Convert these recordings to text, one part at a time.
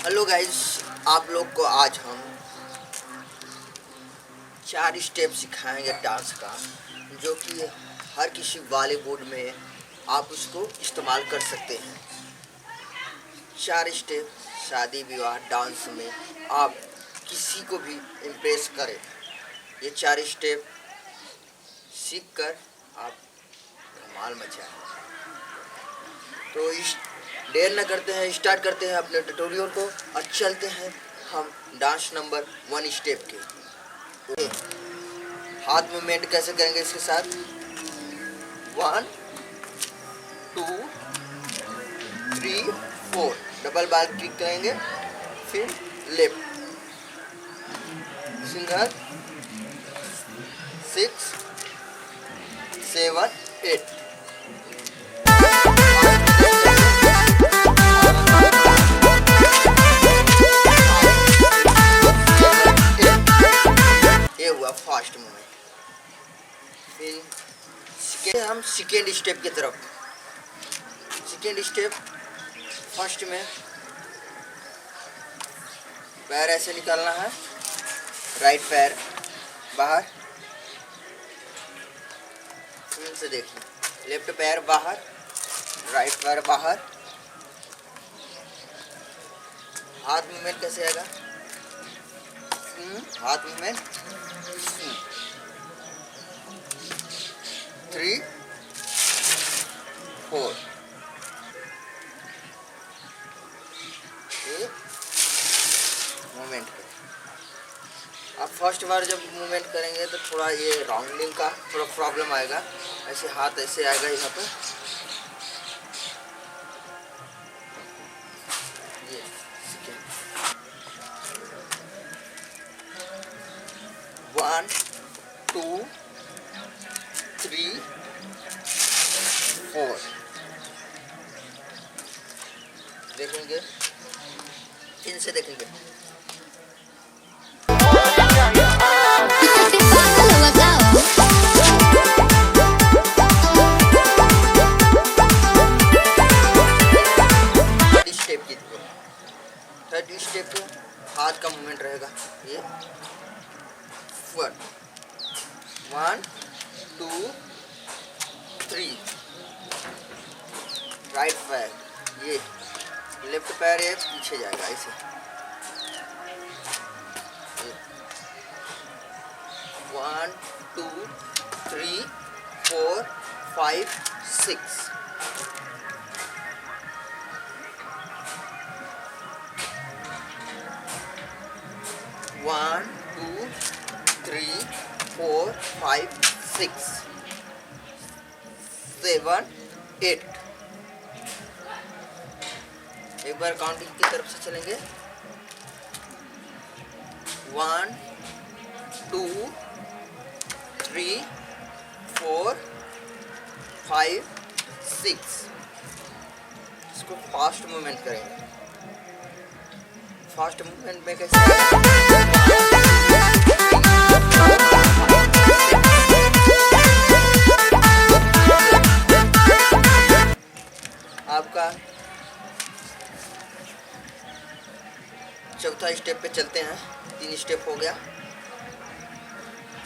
Hello guys, आप लोग को आज हम 4 स्टेप सिखाएंगे डांस का, जो कि हर किसी बॉलीवुड में आप उसको इस्तेमाल कर सकते हैं। 4 स्टेप शादी विवाह डांस में आप किसी को भी इम्प्रेस करें। ये 4 स्टेप सीख कर आप धमाल मचाएं। तो इस देर न करते हैं, स्टार्ट करते हैं अपने ट्यूटोरियल को और चलते हैं हम डांस नंबर 1 स्टेप के। हाथ मूवमेंट कैसे करेंगे इसके साथ? 1 2 3 4 डबल बार क्लिक करेंगे, फिर लेफ्ट सिंगल 6 7 8। Fast movement. फिर हम सेकेंड स्टेप की तरफ। सेकेंड स्टेप फर्स्ट में पैर ऐसे निकालना है, राइट पैर बाहर, फिर से देखिए, लेफ्ट पैर बाहर, राइट पैर बाहर। हाथ मूवमेंट कैसे आएगा? हाथ मूवमेंट 3 4 मूवमेंट करें। आप फर्स्ट बार जब मूवमेंट करेंगे तो थोड़ा ये राउंडिंग का थोड़ा प्रॉब्लम आएगा। ऐसे हाथ ऐसे आएगा यहाँ पे, ये 1 2 3 4 देखेंगे, फिर से देखेंगे। थर्ड स्टेप पे हाथ का मूवमेंट रहेगा। ये 1 2 3 राइट पैर, ये लेफ्ट पैर एक पीछे जाएगा ऐसे। 1 2 3 4 5 6। One, 2, 3, 4, 5, 6, 7, 8। एक बार काउंटिंग की तरफ से चलेंगे। 1 2 3 4 5 6। इसको फास्ट मूवमेंट करेंगे। फास्ट मूवमेंट में कैसे? आपका चौथा स्टेप पे चलते हैं। 3 स्टेप हो गया।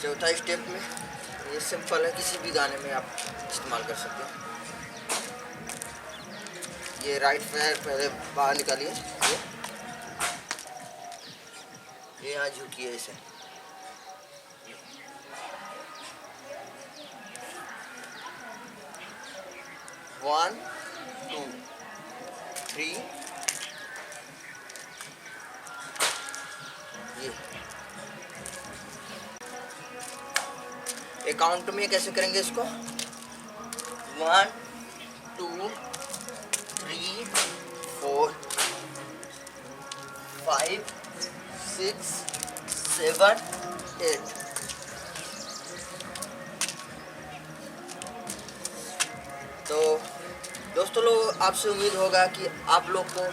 चौथा स्टेप में ये सिंपल है, किसी भी गाने में आप इस्तेमाल कर सकते हैं। ये राइट पैर पहले बाहर निकालिए, ये यहाँ झुकिए ऐसे। 1 2 3 ये काउंट में कैसे करेंगे इसको? 1 2 3 4 5 6 7 8। तो दोस्तों लोग, आपसे उम्मीद होगा कि आप लोग को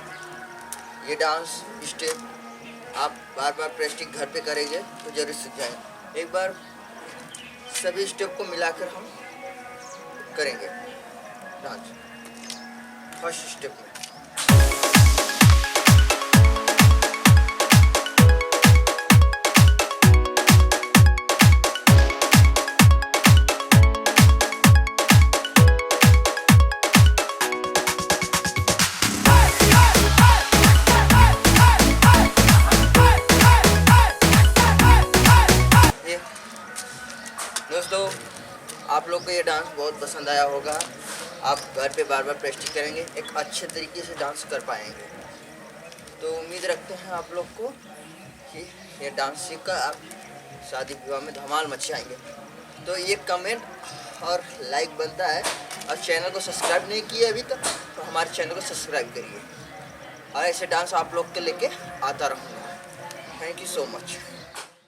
ये डांस स्टेप आप बार बार प्रैक्टिस घर पे करेंगे तो जरूर सीख जाएंगे। एक बार सभी स्टेप को मिलाकर हम करेंगे डांस। फर्स्ट स्टेप में डांस बहुत पसंद आया होगा। आप घर पे बार बार प्रैक्टिस करेंगे, एक अच्छे तरीके से डांस कर पाएंगे। तो उम्मीद रखते हैं आप लोग को कि ये डांस सीख कर आप शादी विवाह में धमाल मचाएंगे। तो ये कमेंट और लाइक बनता है, और चैनल को सब्सक्राइब नहीं किए अभी तक तो हमारे चैनल को सब्सक्राइब करिए, और ऐसे डांस आप लोग के लेके आता रहूँगा। Thank you so much.